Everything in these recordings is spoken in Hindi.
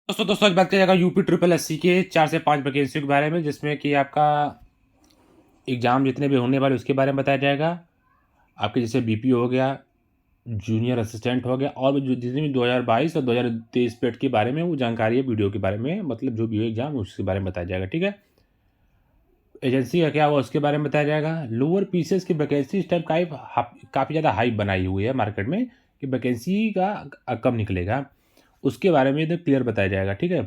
दोस्तों आज बात करेगा यूपी ट्रिपल एससी के 4 से 5 वैकेंसियों के बारे में, जिसमें कि आपका एग्ज़ाम जितने भी होने वाले उसके बारे में बताया जाएगा। आपके जैसे बीपीओ हो गया, जूनियर असिस्टेंट हो गया, और भी जो जितने भी 2022 और 2023 पेट के बारे में वो जानकारी है, वीडियो के बारे में, मतलब जो भी हो एग्ज़ाम उसके बारे में बताया जाएगा। ठीक है। एजेंसी का क्या हुआ उसके बारे में बताया जाएगा। लोअर पीसीएस की वैकेंसी इस टाइम काफ़ी ज़्यादा हाइप बनाई हुई है मार्केट में कि वैकेंसी का कब निकलेगा, उसके बारे में एकदम क्लियर बताया जाएगा। ठीक है।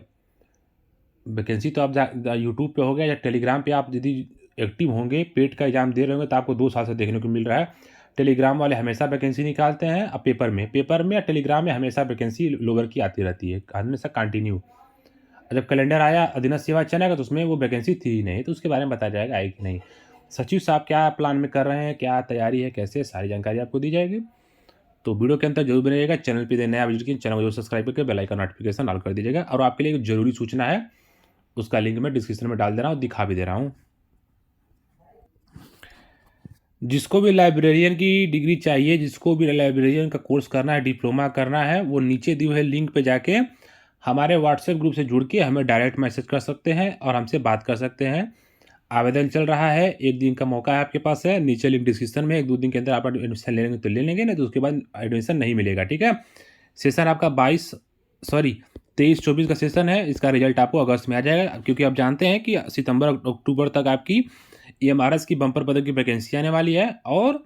वैकेंसी तो आप यूट्यूब पे हो गया या टेलीग्राम पे, आप यदि एक्टिव होंगे, पेट का एग्जाम दे रहे होंगे, तो आपको 2 साल से देखने को मिल रहा है। टेलीग्राम वाले हमेशा वैकेंसी निकालते हैं। अब पेपर में या टेलीग्राम में हमेशा वैकेंसी लोअर की आती रहती है, हमेशा कंटिन्यू। जब कैलेंडर आया अधीनस्थ सेवा चलेगा तो उसमें वो वैकेंसी थी ही नहीं, तो उसके बारे में बताया जाएगा आई कि नहीं। सचिव साहब क्या प्लान में कर रहे हैं, क्या तैयारी है, कैसे, सारी जानकारी आपको दी जाएगी। तो वीडियो के अंदर जरूर बनिएगा। चैनल पे नया विजिट की चैनल को जरूर सब्सक्राइब करके बेल आइकन नोटिफिकेशन ऑल कर दीजिएगा। और आपके लिए एक जरूरी सूचना है, उसका लिंक मैं डिस्क्रिप्शन में डाल दे रहा हूँ, दिखा भी दे रहा हूँ। जिसको भी लाइब्रेरियन की डिग्री चाहिए, जिसको भी लाइब्रेरियन का कोर्स करना है, डिप्लोमा करना है, वो नीचे दिए हुए लिंक पे जाके हमारे व्हाट्सएप ग्रुप से जुड़ के हमें डायरेक्ट मैसेज कर सकते हैं और हमसे बात कर सकते हैं। आवेदन चल रहा है, 1 दिन का मौका है आपके पास है। नीचे लिंक डिस्क्रिप्शन में, 1-2 दिन के अंदर आप एडमिशन ले लेंगे तो ले लेंगे, नहीं तो उसके बाद एडमिशन नहीं मिलेगा। ठीक है। सेशन आपका 23-24 का सेशन है। इसका रिजल्ट आपको अगस्त में आ जाएगा, क्योंकि आप जानते हैं कि सितंबर अक्टूबर तक आपकी ईएमआरएस की बम्पर पदों की वैकेंसी आने वाली है। और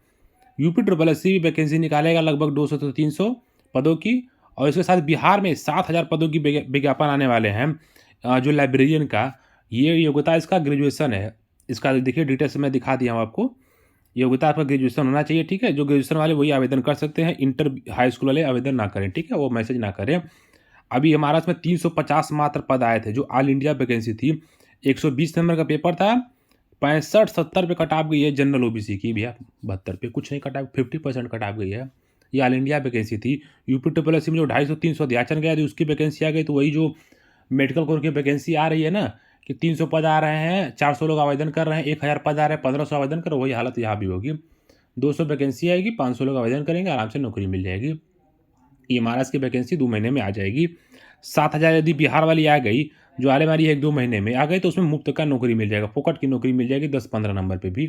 यूपी ट्रिपल एससी भी वैकेंसी निकालेगा लगभग 200 से 300 पदों की। और इसके साथ बिहार में 7,000 पदों की विज्ञापन आने वाले हैं। जो लाइब्रेरियन का ये योग्यता इसका ग्रेजुएशन है। इसका देखिए डिटेल्स मैं दिखा दिया हूँ आपको। योग्यता आपका ग्रेजुएशन होना चाहिए। ठीक है। जो ग्रेजुएशन वाले वही आवेदन कर सकते हैं, इंटर हाई स्कूल वाले आवेदन ना करें। ठीक है, वो मैसेज ना करें। अभी हमारा इसमें 350 मात्र पद आए थे, जो ऑल इंडिया वैकेंसी थी। 120 नंबर का पेपर था। 65-70 पे कट ऑफ गई है जनरल ओबीसी की भैया। 72 पे कुछ नहीं कट ऑफ, 50% कट ऑफ गई है। ये ऑल इंडिया वैकेंसी थी। यूपी ट्रिपल एससी में जो 250-300 अध्याचन गया थी उसकी वैकेंसी आ गई, तो वही जो मेडिकल कोर की वैकेंसी आ रही है ना, कि 300 पद आ रहे हैं, 400 लोग आवेदन कर रहे हैं, 1000 पद आ रहे हैं, 1500 आवेदन कर, वही हालत यहाँ भी होगी। 200 वैकेंसी आएगी, 500 लोग आवेदन करेंगे, आराम से नौकरी मिल जाएगी। ये महाराष्ट्र की वैकेंसी 2 महीने में आ जाएगी। 7,000 यदि बिहार वाली आ गई, जो आने वाली है 1-2 महीने में आ गई, तो उसमें मुफ्त का नौकरी मिल जाएगा, फोकट की नौकरी मिल जाएगी 10-15 नंबर पे भी।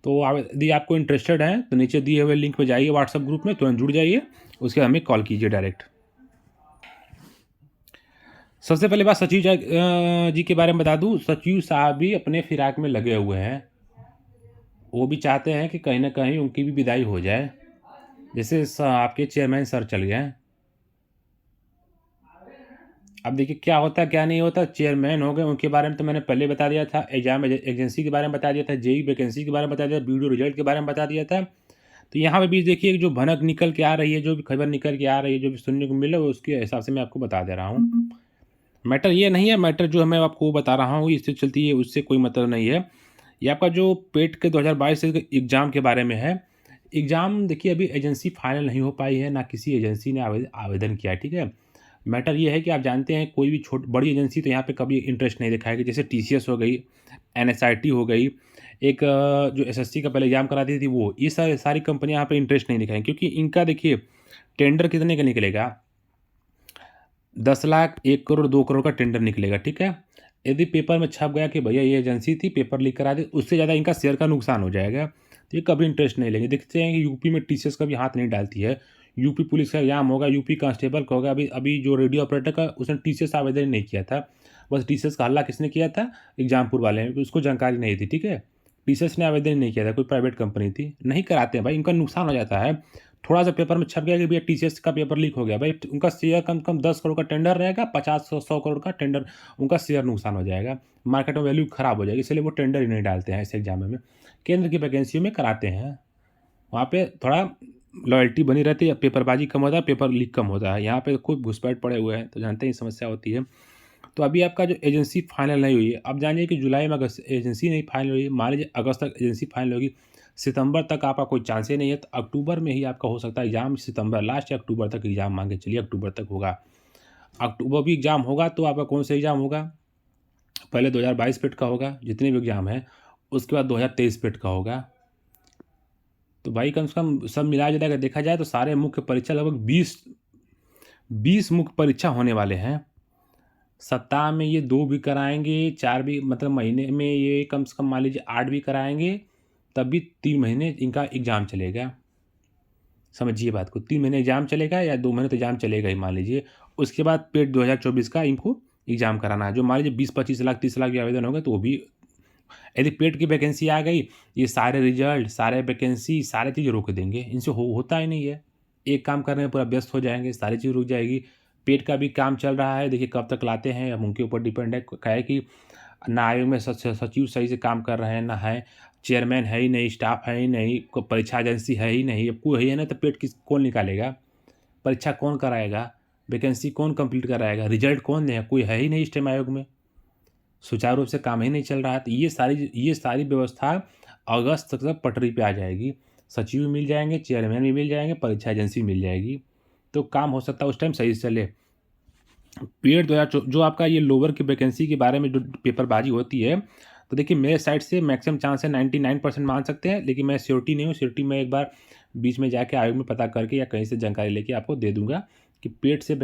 तो यदि आपको इंटरेस्टेड हैं तो नीचे दिए हुए लिंक पे जाइए, व्हाट्सएप ग्रुप में तुरंत जुड़ जाइए, उसके बाद हमें कॉल कीजिए डायरेक्ट। सबसे पहले बात सचिव जी के बारे में बता दूं। सचिव साहब भी अपने फिराक में लगे हुए हैं। वो भी चाहते हैं कि कहीं ना कहीं उनकी भी विदाई हो जाए, जैसे आपके चेयरमैन सर चल गए हैं। अब देखिए क्या होता है क्या नहीं होता। चेयरमैन हो गए, उनके बारे में तो मैंने पहले बता दिया था। एग्जाम एजेंसी के बारे में बता दिया था, जेई वैकेंसी के बारे में बता दिया था, वीडियो रिजल्ट के बारे में बता दिया था। तो यहाँ पे भी देखिए जो भनक निकल के आ रही है, जो भी खबर निकल के आ रही है, जो भी सुनने को मिला, उसके हिसाब से मैं आपको बता दे रहा हूँ। मैटर ये नहीं है, मैटर जो है मैं आपको बता रहा हूँ इससे चलती है, उससे कोई मतलब नहीं है। ये आपका जो पेट के 2022 के एग्ज़ाम के बारे में है। एग्ज़ाम देखिए अभी एजेंसी फाइनल नहीं हो पाई है, ना किसी एजेंसी ने आवेदन किया है। ठीक है। मैटर ये है कि आप जानते हैं कोई भी बड़ी एजेंसी तो यहाँ पे कभी इंटरेस्ट नहीं दिखाएगी। जैसे टीसीएस हो गई, एनएसआईटी हो गई, एक जो एसएससी का पहले एग्जाम कराती थी वो, ये सारी कंपनियाँ यहाँ पे इंटरेस्ट नहीं दिखाएंगी, क्योंकि इनका देखिए टेंडर कितने का निकलेगा। 10 लाख, 1 करोड़, 2 करोड़ का टेंडर निकलेगा। ठीक है। यदि पेपर में छप गया कि भैया ये एजेंसी थी, पेपर लीक करा दी, उससे ज़्यादा इनका शेयर का नुकसान हो जाएगा, तो ये कभी इंटरेस्ट नहीं लेंगे। देखते हैं कि यूपी में टीसीएस का भी हाथ नहीं डालती है। यूपी पुलिस का एग्जाम होगा, यूपी कांस्टेबल का होगा। अभी अभी जो रेडियो ऑपरेटर का, उसने टीसीएस आवेदन ही नहीं किया था। बस टीसीएस का हल्ला किसने किया था, एग्जामपुर वाले ने, उसको जानकारी नहीं थी। ठीक है। टीसीएस ने आवेदन ही नहीं किया था, कोई प्राइवेट कंपनी थी। नहीं कराते हैं भाई, इनका नुकसान हो जाता है। थोड़ा सा पेपर में छप गया कि भैया टीसीएस का पेपर लीक हो गया, भाई उनका शेयर कम से कम 10 करोड़ का टेंडर रहेगा, 50-100 करोड़ का टेंडर, उनका शेयर नुकसान हो जाएगा, मार्केट में वैल्यू खराब हो जाएगी, इसलिए वो टेंडर ही नहीं डालते हैं इस एग्जाम में। केंद्र की वैकेंसियों में कराते हैं, वहाँ पे थोड़ा लॉयल्टी बनी रहती है, पेपरबाजी कम होता है, पेपर लीक कम होता है। यहाँ पे खूब घुसपैठ पड़े हुए हैं, तो जानते हैं समस्या होती है। तो अभी आपका जो एजेंसी फाइनल नहीं हुई है, अब जानिए कि जुलाई में अगस्त एजेंसी नहीं फाइनल हुई, मान लीजिए अगस्त तक एजेंसी फाइनल होगी, सितंबर तक आपका कोई चांस ही नहीं है, तो अक्टूबर में ही आपका हो सकता है एग्जाम। सितंबर लास्ट या अक्टूबर तक एग्जाम मान के चलिए, अक्टूबर तक होगा। अक्टूबर भी एग्जाम होगा तो आपका कौन सा एग्जाम होगा, पहले 2022 पेट का होगा जितने भी एग्जाम हैं, उसके बाद 2023 पेट का होगा। तो भाई कम से कम सब मिला जुला कर देखा जाए तो सारे मुख्य परीक्षा लगभग 20 मुख्य परीक्षा होने वाले हैं। सप्ताह में ये 2 भी कराएँगे, 4 भी, मतलब महीने में ये कम से कम मान लीजिए 8 भी कराएँगे, तब भी 3 महीने इनका एग्ज़ाम चलेगा। समझिए बात को, 3 महीने एग्ज़ाम चलेगा या 2 महीने तो एग्ज़ाम चलेगा ही मान लीजिए। उसके बाद पेट 2024 का इनको एग्ज़ाम कराना है। जो मान लीजिए 20-25 लाख, 30 लाख के आवेदन होंगे तो वो भी, यदि पेट की वैकेंसी आ गई, ये सारे रिज़ल्ट, सारे वैकेंसी, सारी चीज़ रोक देंगे। इनसे होता ही नहीं है। एक काम करने में पूरा व्यस्त हो जाएँगे, सारी चीज़ रुक जाएगी। पेट का भी काम चल रहा है, देखिए कब तक लाते हैं, अब उनके ऊपर डिपेंड है। क्या है कि ना आयोग में सचिव सही से काम कर रहे हैं, ना है, चेयरमैन है ही नहीं, स्टाफ है ही नहीं, परीक्षा एजेंसी है ही नहीं। अब कोई है ही नहीं तो पेट कौन निकालेगा? परीक्षा कौन कराएगा? वैकेंसी कौन कंप्लीट कराएगा? रिजल्ट कौन देगा? कोई है ही नहीं इस टाइम आयोग में। सुचारू रूप से काम ही नहीं चल रहा है। तो ये सारी व्यवस्था अगस्त तक पटरी पे आ जाएगी। सचिव भी मिल जाएँगे, चेयरमैन भी मिल जाएँगे, परीक्षा एजेंसी मिल जाएगी। तो काम हो सकता है उस टाइम सही से चले। पेड 2024 जो आपका ये लोअर की वैकेंसी के बारे में जो पेपरबाजी होती है, तो देखिए मेरे साइड से मैक्सिमम चांस है 99% मान सकते हैं, लेकिन मैं श्योरिटी नहीं हूँ। श्योरिटी मैं एक बार बीच में जाके आयोग में पता करके या कहीं से जानकारी लेके आपको दे दूँगा कि पेड से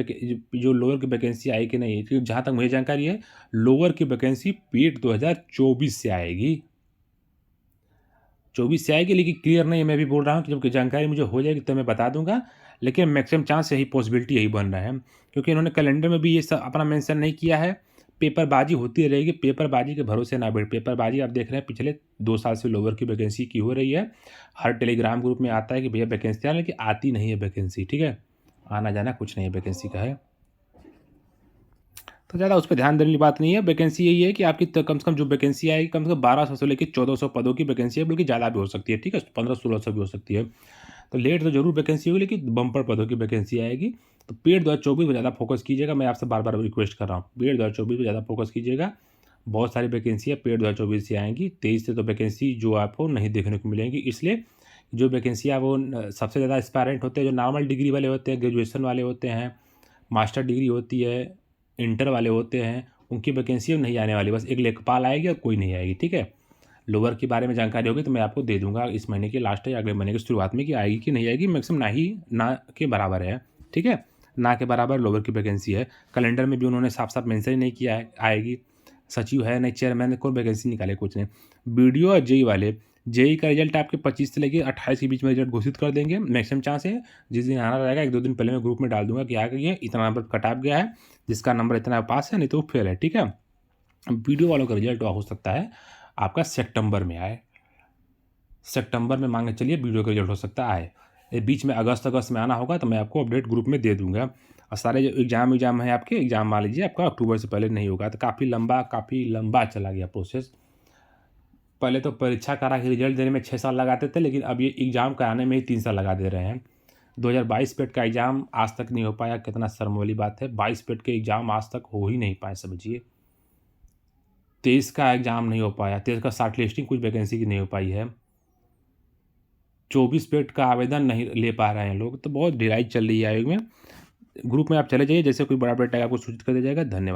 जो लोअर की वैकेंसी आई कि नहीं। क्योंकि जहाँ तक मुझे जानकारी है, लोअर की वैकेंसी पेड 2024 से आएगी। 24 से आएगी, लेकिन क्लियर नहीं है, मैं भी बोल रहा हूँ कि जब जानकारी मुझे हो जाएगी तो मैं बता दूँगा। लेकिन मैक्सिमम चांस यही पॉसिबिलिटी यही बन रहा है, क्योंकि इन्होंने कैलेंडर में भी ये सब अपना मेंशन नहीं किया है। पेपरबाजी होती रहेगी, पेपरबाजी के भरोसे ना बैठ। पेपरबाजी आप देख रहे हैं पिछले 2 साल से लोअर की वैकेंसी की हो रही है। हर टेलीग्राम ग्रुप में आता है कि भैया वैकेंसी आ रही है, लेकिन आती नहीं है वैकेंसी, ठीक है? आना-जाना कुछ नहीं है वैकेंसी का है। तो ज़्यादा उस पे ध्यान देने वाली बात नहीं है। वैकेंसी यही है कि आपकी कम से कम जो वैकेंसी आएगी, कम से कम 1200 से लेके 1400 पदों की वैकेंसी है, बल्कि ज़्यादा भी हो सकती है, ठीक है? 1500-1600 भी हो सकती है। तो लेट तो ज़रूर वैकेंसी होगी, लेकिन बम्पर पदों की वैकेंसी आएगी। तो पेड 2024 पे ज़्यादा फोकस कीजिएगा, मैं आपसे बार-बार रिक्वेस्ट कर रहा हूँ। पेड 2024 पे ज़्यादा फोकस कीजिएगा। बहुत सारी वैकेंसियाँ पेड 2024 से आएँगी। 23 से तो वैकेंसी जो आपको नहीं देखने को मिलेंगी, इसलिए जो वैकेंसियाँ वो सबसे ज़्यादा एस्पायरेंट होते हैं, जो नॉर्मल डिग्री वाले होते हैं, ग्रेजुएशन वाले होते हैं, मास्टर डिग्री होती है, इंटर वाले होते हैं, उनकी वैकेंसी अब नहीं आने वाली। बस एक लेखपाल आएगी और कोई नहीं आएगी, ठीक है? लोअर के बारे में जानकारी होगी तो मैं आपको दे दूँगा इस महीने के लास्ट या अगले महीने की शुरुआत में कि आएगी कि नहीं आएगी। मैक्सिमम ना के बराबर है, ठीक है? ना के बराबर लोअर की वैकेंसी है। कैलेंडर में भी उन्होंने साफ-साफ मेंशन ही नहीं किया है, आएगी। सचिव है नहीं, चेयरमैन है, कोई वैकेंसी निकाले कुछ नहीं। बीडीओ और जेईई वाले, जेईई का रिजल्ट आपके 25 से लेके 28 के बीच में रिजल्ट घोषित कर देंगे। मैक्सिमम चांस है, जिस दिन आना रहेगा 1-2 दिन पहले मैं ग्रुप में डाल दूँगा कि आ गई है, इतना नंबर कट ऑफ गया है, जिसका नंबर इतना पास है, नहीं तो वो फेल है, ठीक है? बीडीओ वालों का रिजल्ट हो सकता है आपका सितंबर में आए। सितंबर में मान के चलिए बीडीओ का रिजल्ट हो सकता है आए। ये बीच में अगस्त में आना होगा तो मैं आपको अपडेट ग्रुप में दे दूँगा। और सारे जो एग्ज़ाम हैं आपके, एग्ज़ाम मान लीजिए आपका अक्टूबर से पहले नहीं होगा, तो काफ़ी लंबा चला गया प्रोसेस। पहले तो परीक्षा करा के रिजल्ट देने में 6 साल लगाते थे, लेकिन अब ये एग्ज़ाम कराने में ही 3 साल लगा दे रहे हैं। 2022 पेट का एग्ज़ाम आज तक नहीं हो पाया, कितना शर्म वाली बात है। 22 पेट के एग्ज़ाम आज तक हो ही नहीं पाए समझिए। 23 का एग्ज़ाम नहीं हो पाया, 23 का शॉर्ट लिस्टिंग कुछ वैकेंसी की नहीं हो पाई है। 24 पेट का आवेदन नहीं ले पा रहे हैं लोग, तो बहुत ढिलाई चल रही है आयोग में। ग्रुप में आप चले जाइए, जैसे कोई बड़ा अपडेट आएगा आपको सूचित कर दिया जाएगा। धन्यवाद।